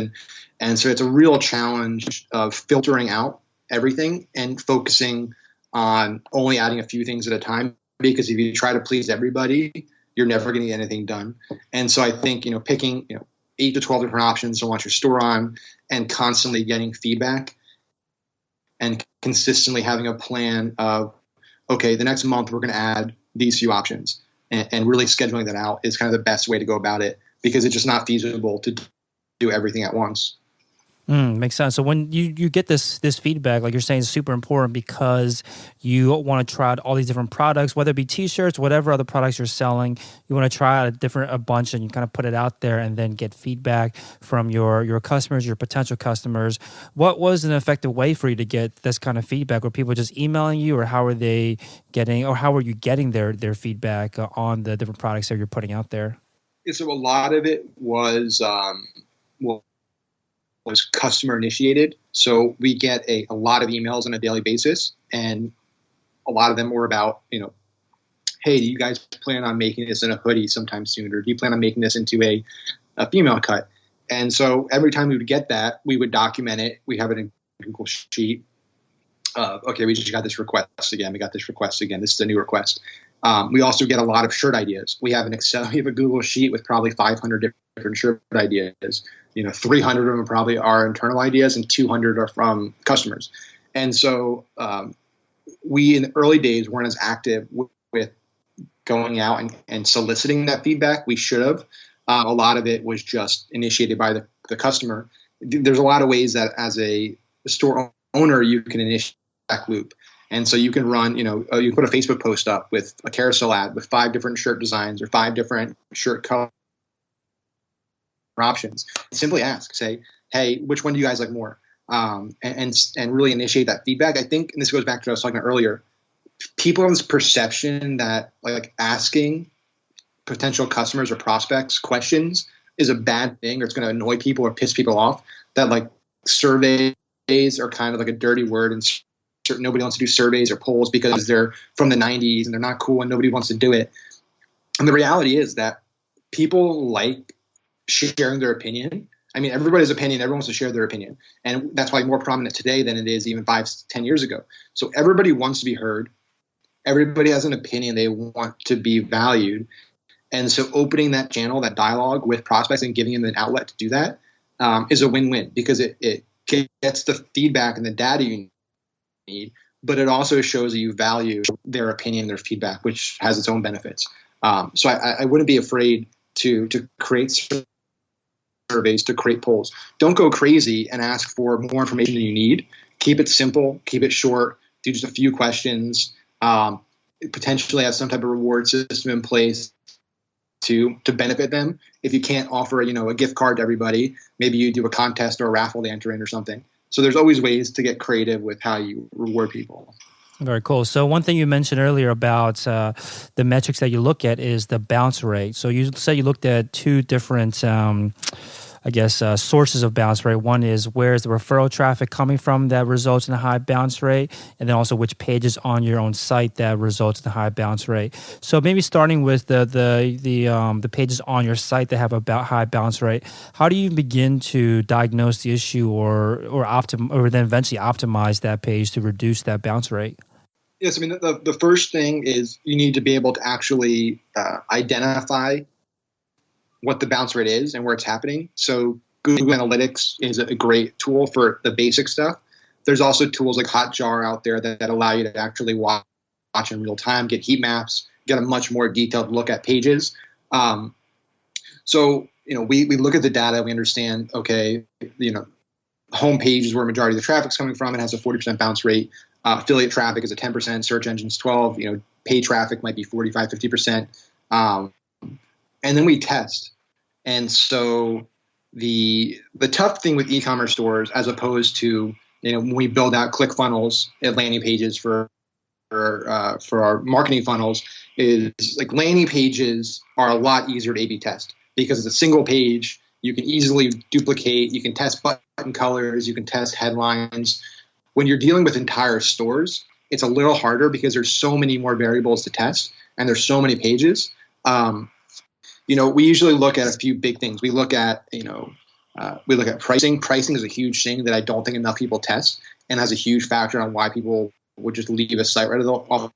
And so it's a real challenge of filtering out everything and focusing on only adding a few things at a time, because if you try to please everybody, you're never going to get anything done. And so I think, picking, 8 to 12 different options to launch your store on and constantly getting feedback and consistently having a plan of, okay, the next month we're going to add these few options, and really scheduling that out is kind of the best way to go about it, because it's just not feasible to do everything at once. Makes sense. So when you get this feedback, like you're saying, is super important because you want to try out all these different products, whether it be T-shirts, whatever other products you're selling. You want to try out a bunch, and you kind of put it out there and then get feedback from your customers, your potential customers. What was an effective way for you to get this kind of feedback? Were people just emailing you, or how were you getting their feedback on the different products that you're putting out there? So a lot of it was customer initiated. So we get a lot of emails on a daily basis, and a lot of them were about, hey, do you guys plan on making this in a hoodie sometime soon? Or do you plan on making this into a female cut? And so every time we would get that, we would document it. We have it in a Google sheet. Okay, we just got this request again. We got this request again. This is a new request. We also get a lot of shirt ideas. We have we have a Google sheet with probably 500 different shirt ideas. 300 of them probably are internal ideas, and 200 are from customers. And so we, in the early days, weren't as active with going out and soliciting that feedback. We should have. A lot of it was just initiated by the customer. There's a lot of ways that as a store owner, you can initiate that loop. And so you can run, you put a Facebook post up with a carousel ad with 5 different shirt designs or 5 different shirt color options. Simply ask, say, hey, which one do you guys like more? And really initiate that feedback. I think, and this goes back to what I was talking about earlier, people have this perception that like asking potential customers or prospects questions is a bad thing, or it's going to annoy people or piss people off. That like surveys are kind of like a dirty word, and nobody wants to do surveys or polls because they're from the 90s and they're not cool and nobody wants to do it. And the reality is that people like sharing their opinion. I mean, everybody's opinion, everyone wants to share their opinion. And that's why more prominent today than it is even 5-10 years ago. So everybody wants to be heard. Everybody has an opinion. They want to be valued. And so opening that channel, that dialogue with prospects and giving them an outlet to do that is a win-win, because it gets the feedback and the data you need, but it also shows that you value their opinion, their feedback, which has its own benefits. So I wouldn't be afraid to create surveys, to create polls. Don't go crazy and ask for more information than you need. Keep it simple, keep it short, do just a few questions, potentially have some type of reward system in place to benefit them. If you can't offer, a gift card to everybody, maybe you do a contest or a raffle to enter in or something. So there's always ways to get creative with how you reward people. Very cool. So one thing you mentioned earlier about the metrics that you look at is the bounce rate. So you said you looked at 2 different, sources of bounce rate. One is where is the referral traffic coming from that results in a high bounce rate, and then also which pages on your own site that results in a high bounce rate. So maybe starting with the pages on your site that have a high bounce rate, how do you begin to diagnose the issue or then eventually optimize that page to reduce that bounce rate? Yes, I mean, the first thing is you need to be able to actually identify what the bounce rate is and where it's happening. So Google Analytics is a great tool for the basic stuff. There's also tools like Hotjar out there that allow you to actually watch in real time, get heat maps, get a much more detailed look at pages. So, we look at the data, we understand, okay, home page is where majority of the traffic's coming from. It has a 40% bounce rate. Affiliate traffic is a 10%, search engines 12, paid traffic might be 45, 50%. And then we test. And so the tough thing with e-commerce stores, as opposed to, when we build out ClickFunnels at landing pages for our marketing funnels, is like landing pages are a lot easier to A/B test because it's a single page. You can easily duplicate. You can test button colors. You can test headlines. When you're dealing with entire stores, it's a little harder because there's so many more variables to test and there's so many pages. We usually look at a few big things. We look at pricing. Pricing is a huge thing that I don't think enough people test and has a huge factor on why people would just leave a site right off.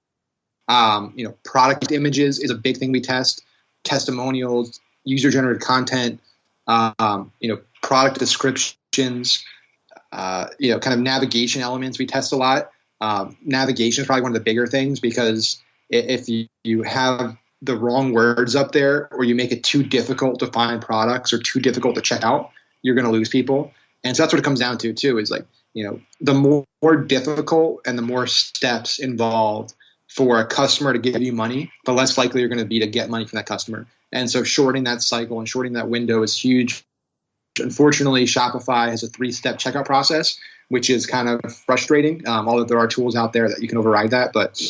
Product images is a big thing we test. Testimonials, user-generated content, product descriptions, kind of navigation elements we test a lot. Navigation is probably one of the bigger things because if you have the wrong words up there or you make it too difficult to find products or too difficult to check out, you're going to lose people. And so that's what it comes down to too, is like, the more difficult and the more steps involved for a customer to give you money, the less likely you're going to be to get money from that customer. And so shorting that cycle and shorting that window is huge. Unfortunately, Shopify has a 3-step checkout process, which is kind of frustrating. Although there are tools out there that you can override that, but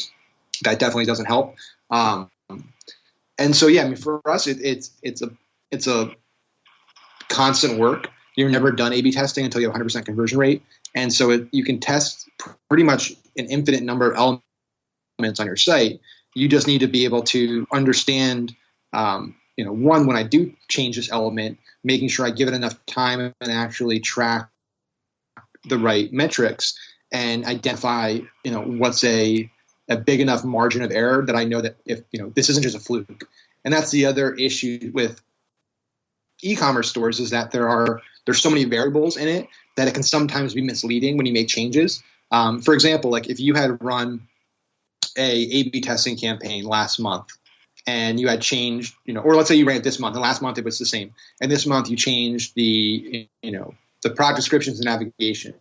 that definitely doesn't help. And so, for us, it's a constant work. You're never done A/B testing until you have 100% conversion rate. And so you can test pretty much an infinite number of elements on your site. You just need to be able to understand, one, when I do change this element, making sure I give it enough time and actually track the right metrics and identify, what's a big enough margin of error that I know that if, this isn't just a fluke. And that's the other issue with e-commerce stores, is that there's so many variables in it that it can sometimes be misleading when you make changes. For example, like if you had run a A/B testing campaign last month and you had changed, or let's say you ran it this month and last month it was the same. And this month you changed the product descriptions and navigation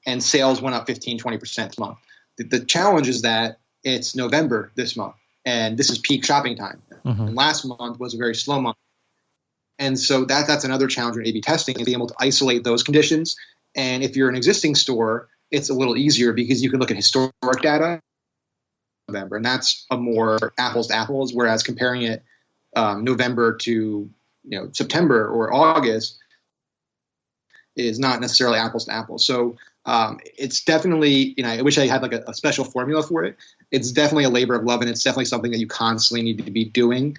and sales went up 15, 20% this month. The challenge is that it's November this month and this is peak shopping time. Mm-hmm. And last month was a very slow month. And so that's another challenge in A/B testing, is being able to isolate those conditions. And if you're an existing store, it's a little easier because you can look at historic data, November, and that's a more apples to apples. Whereas comparing it November to September or August is not necessarily apples to apples. So it's definitely, I wish I had like a special formula for it. It's definitely a labor of love, and it's definitely something that you constantly need to be doing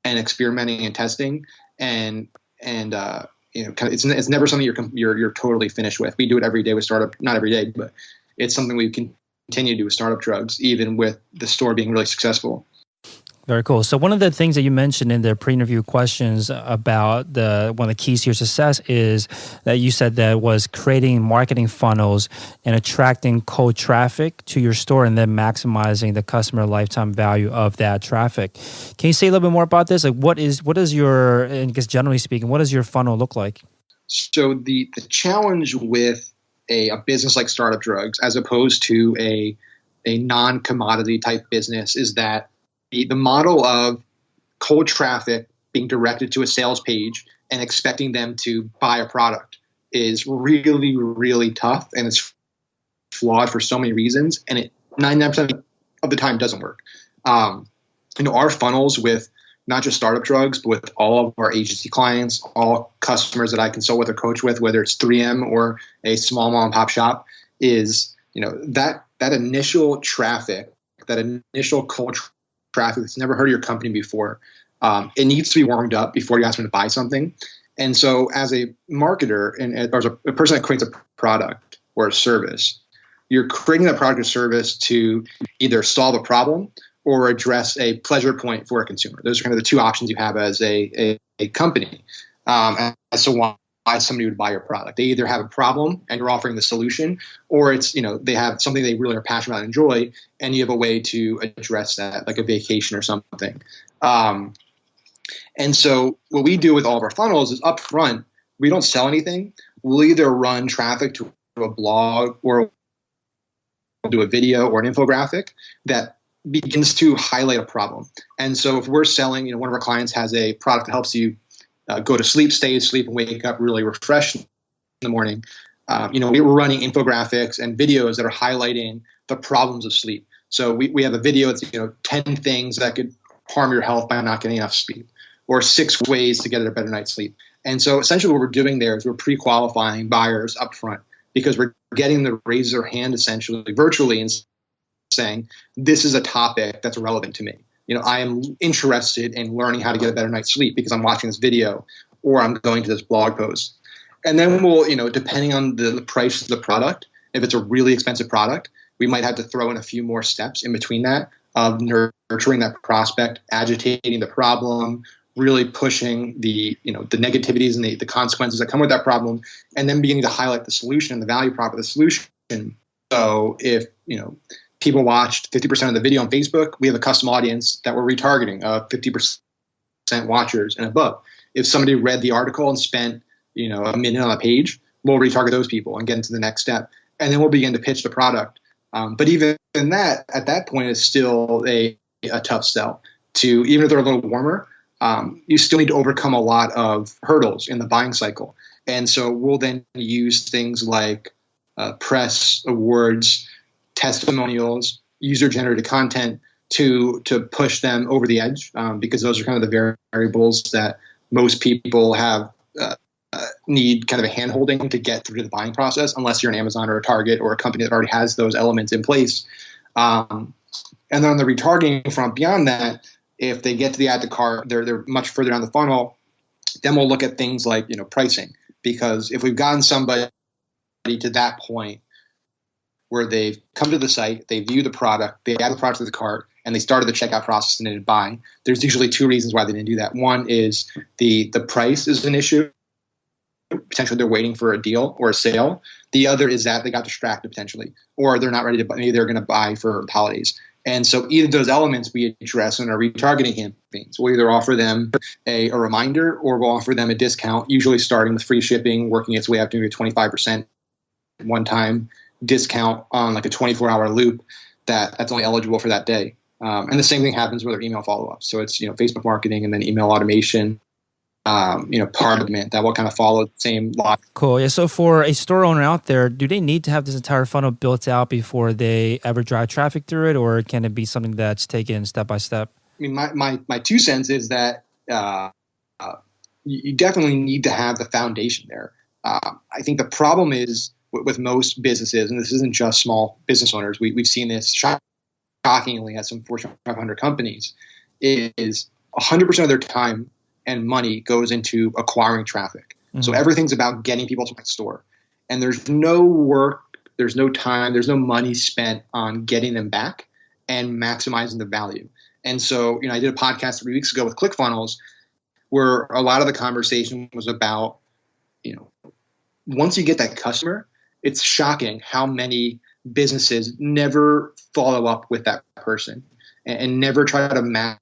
and experimenting and testing, and it's never something you're totally finished with. We do it every day with startup, not every day, but it's something we continue to do with Startup Drugs, even with the store being really successful. Very cool. So one of the things that you mentioned in the pre-interview questions about one of the keys to your success is that you said that was creating marketing funnels and attracting cold traffic to your store and then maximizing the customer lifetime value of that traffic. Can you say a little bit more about this? Like what is your, I guess generally speaking, what does your funnel look like? So the challenge with a business like Startup Drugs, as opposed to a non-commodity type business, is that the model of cold traffic being directed to a sales page and expecting them to buy a product is really, really tough, and it's flawed for so many reasons, and it 99% of the time doesn't work. Our funnels with not just Startup Drugs, but with all of our agency clients, all customers that I consult with or coach with, whether it's 3M or a small mom and pop shop, is that initial traffic, that initial cold traffic that's never heard of your company before. It needs to be warmed up before you ask them to buy something. And so as a marketer or as a person that creates a product or a service, you're creating that product or service to either solve a problem or address a pleasure point for a consumer. Those are kind of the two options you have as a company. As to why somebody would buy your product. They either have a problem and you're offering the solution, or it's, they have something they really are passionate about and enjoy, and you have a way to address that, like a vacation or something. And so what we do with all of our funnels is up front, we don't sell anything. We'll either run traffic to a blog, or we'll do a video or an infographic that begins to highlight a problem. And so if we're selling, one of our clients has a product that helps you go to sleep, stay asleep, and wake up really refreshed in the morning. We were running infographics and videos that are highlighting the problems of sleep. So we have a video that's 10 things that could harm your health by not getting enough sleep, or 6 ways to get a better night's sleep. And so essentially what we're doing there is we're pre-qualifying buyers up front, because we're getting them to raise their hand essentially virtually and saying, this is a topic that's relevant to me. I am interested in learning how to get a better night's sleep because I'm watching this video or I'm going to this blog post. And then we'll, depending on the price of the product, if it's a really expensive product, we might have to throw in a few more steps in between that of nurturing that prospect, agitating the problem, really pushing the negativities and the consequences that come with that problem, and then beginning to highlight the solution, the value prop of the solution. So if, people watched 50% of the video on Facebook, we have a custom audience that we're retargeting, 50% watchers and above. If somebody read the article and spent, a minute on a page, we'll retarget those people and get into the next step. And then we'll begin to pitch the product. But even that, at that point, is still a tough sell. Even if they're a little warmer, you still need to overcome a lot of hurdles in the buying cycle. And so we'll then use things like press, awards, testimonials, user-generated content to push them over the edge, because those are kind of the variables that most people have need kind of a hand-holding to get through the buying process, unless you're an Amazon or a Target or a company that already has those elements in place. And then on the retargeting front, beyond that, if they get to the add to cart, they're much further down the funnel, then we'll look at things like pricing. Because if we've gotten somebody to that point where they've come to the site, they view the product, they add the product to the cart, and they started the checkout process and didn't buy, there's usually 2 reasons why they didn't do that. One is the price is an issue. Potentially they're waiting for a deal or a sale. The other is that they got distracted potentially, or they're not ready to buy. Maybe they're going to buy for holidays. And so either of those elements we address in our retargeting campaigns. We'll either offer them a reminder, or we'll offer them a discount, usually starting with free shipping, working its way up to maybe 25% one-time discount on like a 24-hour loop that's only eligible for that day. And the same thing happens with our email follow-ups. So it's Facebook marketing and then email automation, part of it that will kind of follow the same logic. Cool. Yeah. So for a store owner out there, do they need to have this entire funnel built out before they ever drive traffic through it, or can it be something that's taken step by step? I mean, my 2 cents is that you definitely need to have the foundation there. I think the problem is with most businesses, and this isn't just small business owners, we've seen this shockingly at some Fortune 500 companies, is 100% of their time and money goes into acquiring traffic. Mm-hmm. So everything's about getting people to my store. And there's no work, there's no time, there's no money spent on getting them back and maximizing the value. And so, I did a podcast 3 weeks ago with ClickFunnels where a lot of the conversation was about, once you get that customer, it's shocking how many businesses never follow up with that person and never try to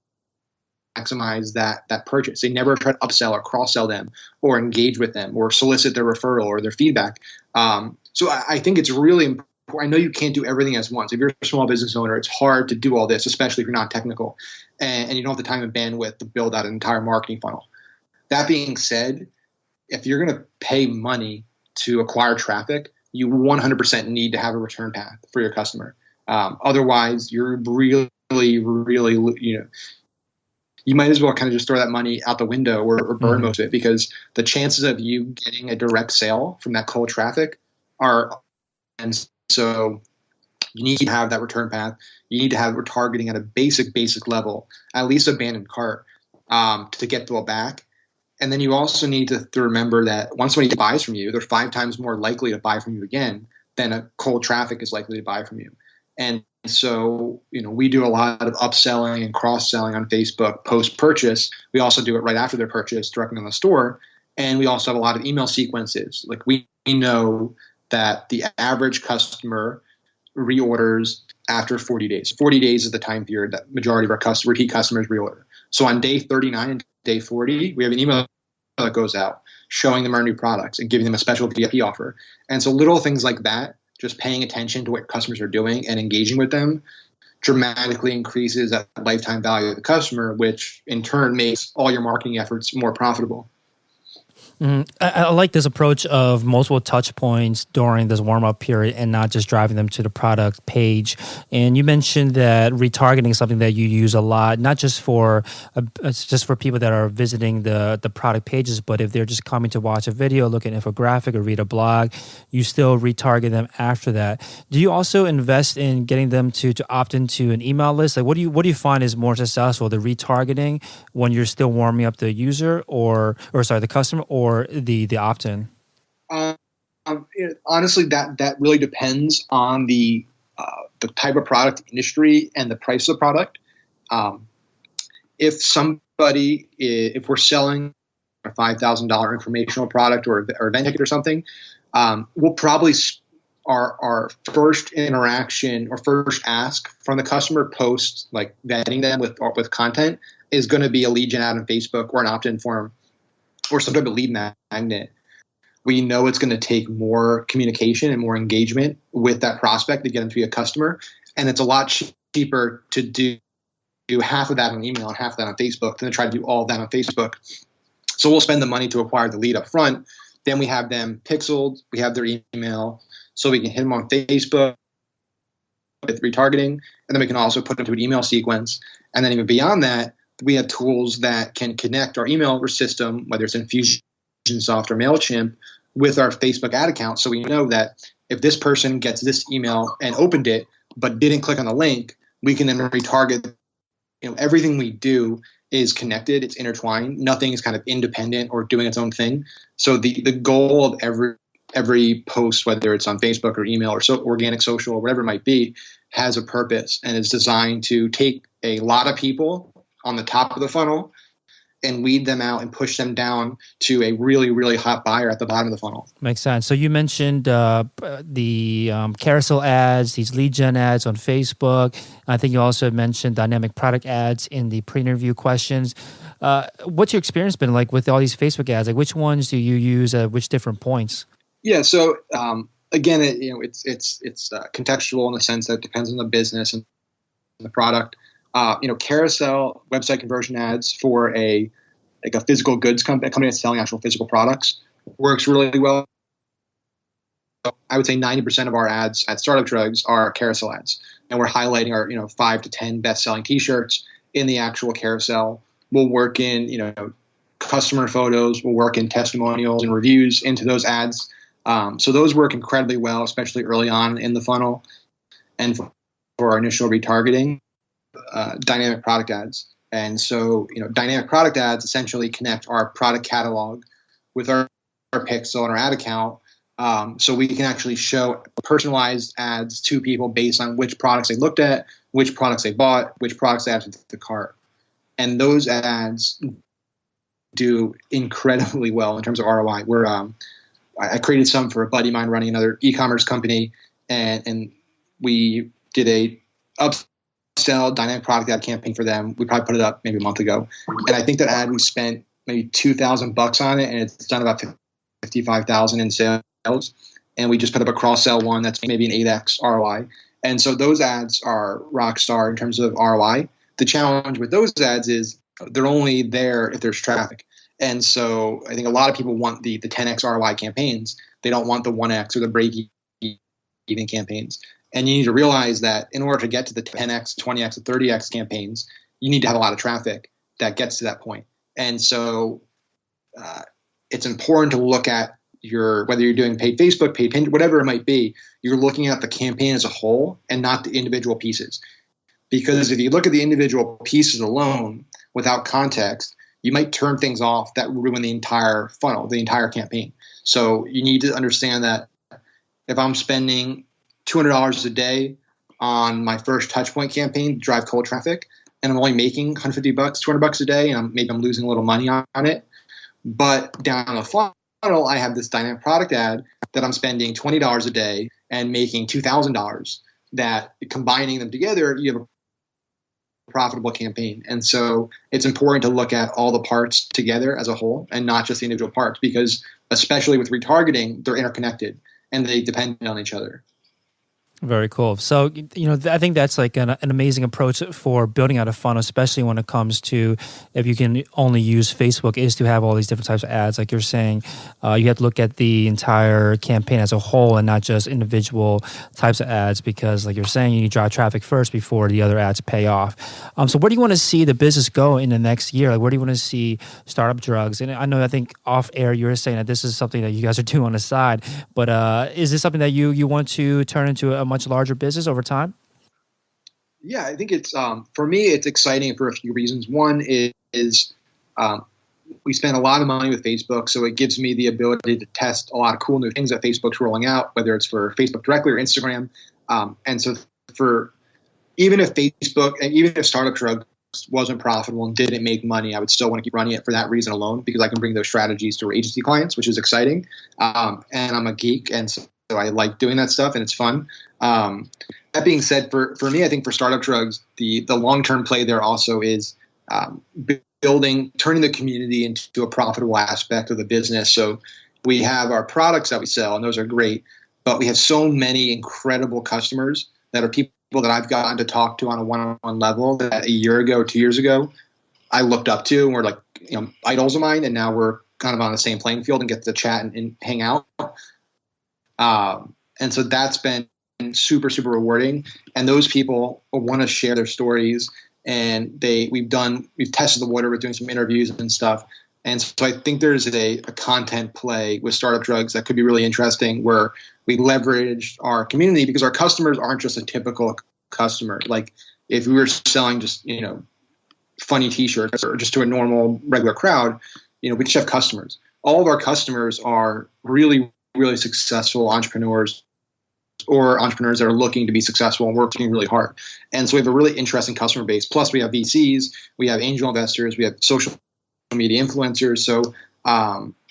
maximize that purchase. They never try to upsell or cross-sell them or engage with them or solicit their referral or their feedback. So I think it's really important. I know you can't do everything at once. If you're a small business owner, it's hard to do all this, especially if you're not technical and you don't have the time and bandwidth to build out an entire marketing funnel. That being said, if you're going to pay money to acquire traffic, you 100% need to have a return path for your customer. Otherwise, you're really, you might as well kind of just throw that money out the window or burn most of it, because the chances of you getting a direct sale from that cold traffic are, and so you need to have that return path. You need to have retargeting at a basic level, at least abandoned cart, to get people back. And then you also need to remember that once somebody buys from you, they're 5 times more likely to buy from you again then a cold traffic is likely to buy from you. And so, we do a lot of upselling and cross-selling on Facebook post-purchase. We also do it right after their purchase directly on the store. And we also have a lot of email sequences. Like we know that the average customer reorders after 40 days. 40 days is the time period that majority of our repeat customers reorder. So on day 39 and day 40, we have an email that goes out showing them our new products and giving them a special VIP offer. And so little things like that, just paying attention to what customers are doing and engaging with them, dramatically increases that lifetime value of the customer, which in turn makes all your marketing efforts more profitable. I like this approach of multiple touch points during this warm-up period and not just driving them to the product page. And you mentioned that retargeting is something that you use a lot, not just for people that are visiting the product pages, but if they're just coming to watch a video, look at an infographic, or read a blog, you still retarget them after that. Do you also invest in getting them to opt into an email list? Like, what do you find is more successful, the retargeting when you're still warming up the user, or the customer, or the opt-in? Honestly, that really depends on the type of product, industry, and the price of the product. If we're selling a $5,000 informational product or event ticket or something, we'll probably our first interaction or first ask from the customer post, like vetting them with content, is going to be a lead gen ad on Facebook or an opt-in form, or some type of lead magnet. We know it's going to take more communication and more engagement with that prospect to get them to be a customer. And it's a lot cheaper to do half of that on email and half of that on Facebook than to try to do all of that on Facebook. So we'll spend the money to acquire the lead up front. Then we have them pixeled. We have their email, so we can hit them on Facebook with retargeting. And then we can also put them to an email sequence. And then even beyond that, we have tools that can connect our email system, whether it's Infusionsoft or MailChimp, with our Facebook ad account. So we know that if this person gets this email and opened it but didn't click on the link, we can then retarget. Everything we do is connected. It's intertwined. Nothing is kind of independent or doing its own thing. So the goal of every post, whether it's on Facebook or email or organic social or whatever it might be, has a purpose and is designed to take a lot of people on the top of the funnel and weed them out and push them down to a really, really hot buyer at the bottom of the funnel. Makes sense. So you mentioned the carousel ads, these lead gen ads on Facebook. I think you also mentioned dynamic product ads in the pre-interview questions. What's your experience been like with all these Facebook ads? Like, which ones do you use at which different points? Yeah. So again, it's contextual in the sense that it depends on the business and the product. Carousel website conversion ads for a physical goods company that's selling actual physical products works really well. I would say 90% of our ads at Startup Drugs are carousel ads, and we're highlighting our 5 to 10 best-selling T-shirts in the actual carousel. We'll work in customer photos, we'll work in testimonials and reviews into those ads. So those work incredibly well, especially early on in the funnel, and for our initial retargeting. Dynamic product ads. And so, dynamic product ads essentially connect our product catalog with our pixel and our ad account. So we can actually show personalized ads to people based on which products they looked at, which products they bought, which products they added to the cart. And those ads do incredibly well in terms of ROI. I created some for a buddy of mine running another e-commerce company, and we did a upsell dynamic product ad campaign for them. We probably put it up maybe a month ago, and I think that ad we spent maybe $2,000 on it, and it's done about $55,000 in sales. And we just put up a cross sell one that's maybe an 8x ROI. And so those ads are rock star in terms of ROI. The challenge with those ads is they're only there if there's traffic. And so I think a lot of people want the 10x ROI campaigns. They don't want the 1x or the break-even campaigns. And you need to realize that in order to get to the 10x, 20x, or 30x campaigns, you need to have a lot of traffic that gets to that point. And so it's important to look at whether you're doing paid Facebook, paid Pinterest, whatever it might be, you're looking at the campaign as a whole and not the individual pieces. Because if you look at the individual pieces alone without context, you might turn things off that ruin the entire funnel, the entire campaign. So you need to understand that if I'm spending $200 a day on my first touchpoint campaign to drive cold traffic, and I'm only making $150, $200 a day, and maybe I'm losing a little money on it. But down the funnel, I have this dynamic product ad that I'm spending $20 a day and making $2,000. That combining them together, you have a profitable campaign. And so it's important to look at all the parts together as a whole and not just the individual parts, because especially with retargeting, they're interconnected and they depend on each other. Very cool. So, I think that's like an amazing approach for building out a funnel, especially when it comes to if you can only use Facebook, is to have all these different types of ads. Like you're saying, you have to look at the entire campaign as a whole and not just individual types of ads, because like you're saying, you need to drive traffic first before the other ads pay off. So where do you want to see the business go in the next year? Like where do you want to see Startup Drugs? And I think off air, you were saying that this is something that you guys are doing on the side, but is this something that you want to turn into a much larger business over time? Yeah, I think it's for me, it's exciting for a few reasons. One is we spend a lot of money with Facebook, so it gives me the ability to test a lot of cool new things that Facebook's rolling out, whether it's for Facebook directly or Instagram. And so even if Startup Drugs wasn't profitable and didn't make money, I would still want to keep running it for that reason alone, because I can bring those strategies to our agency clients, which is exciting. And I'm a geek, and so I like doing that stuff, and it's fun. That being said, for me, I think for Startup Drugs, the long-term play there also is turning the community into a profitable aspect of the business. So we have our products that we sell, and those are great, but we have so many incredible customers that are people that I've gotten to talk to on a one-on-one level that a year ago, 2 years ago, I looked up to and were like, idols of mine, and now we're kind of on the same playing field and get to chat and hang out. And so that's been super, super rewarding. And those people want to share their stories, and we've tested the water with doing some interviews and stuff. And so I think there's a content play with Startup Drugs that could be really interesting, where we leverage our community, because our customers aren't just a typical customer. Like if we were selling just, funny t-shirts or just to a normal regular crowd, we just have customers. All of our customers are really, really successful entrepreneurs or entrepreneurs that are looking to be successful and working really hard. And so we have a really interesting customer base. Plus we have VCs, we have angel investors, we have social media influencers. So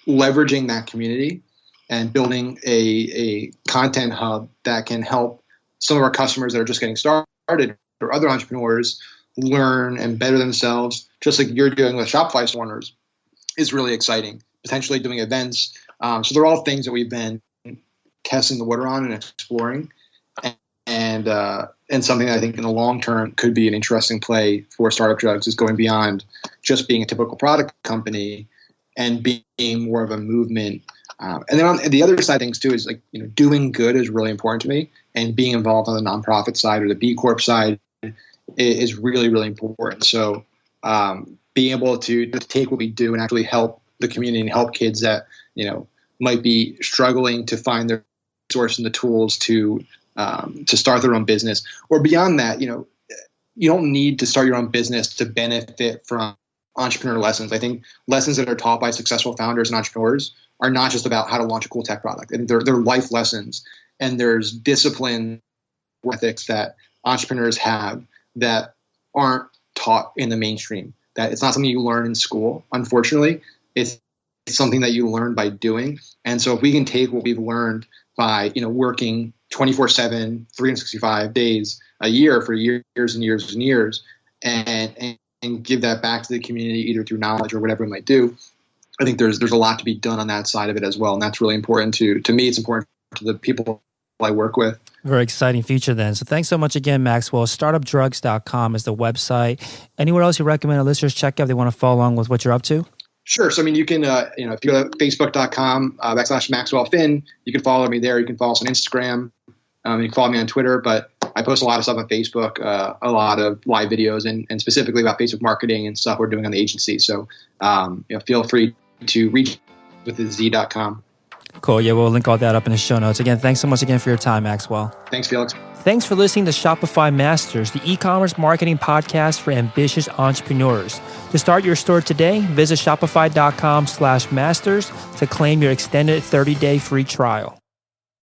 leveraging that community and building a content hub that can help some of our customers that are just getting started or other entrepreneurs learn and better themselves, just like you're doing with Shopify store owners, is really exciting. Potentially doing events. So they're all things that we've been testing the water on and exploring, and something that I think in the long term could be an interesting play for Startup Drugs is going beyond just being a typical product company and being more of a movement. And then on the other side of things too is doing good is really important to me, and being involved on the nonprofit side or the B Corp side is really, really important. So being able to take what we do and actually help the community and help kids that might be struggling to find their resource and the tools to start their own business, or beyond that, you don't need to start your own business to benefit from entrepreneur lessons. I think lessons that are taught by successful founders and entrepreneurs are not just about how to launch a cool tech product, and they're life lessons. And there's discipline, ethics that entrepreneurs have that aren't taught in the mainstream. That it's not something you learn in school, unfortunately. It's something that you learn by doing. And so if we can take what we've learned by working 24/7, 365 days a year for years and years and years, and give that back to the community either through knowledge or whatever we might do, I think there's a lot to be done on that side of it as well. And that's really important to me. It's important to the people I work with. Very exciting future then. So thanks so much again, Maxwell. StartupDrugs.com is the website. Anywhere else you recommend our listeners check out if they want to follow along with what you're up to? Sure. So, you can, if you go to Facebook.com /MaxwellFinn, you can follow me there. You can follow us on Instagram. You can follow me on Twitter, but I post a lot of stuff on Facebook, a lot of live videos and specifically about Facebook marketing and stuff we're doing on the agency. So, feel free to reach with the Z.com. Cool. Yeah, we'll link all that up in the show notes. Again, thanks so much again for your time, Maxwell. Thanks, Felix. Thanks for listening to Shopify Masters, the e-commerce marketing podcast for ambitious entrepreneurs. To start your store today, visit shopify.com/masters to claim your extended 30-day free trial.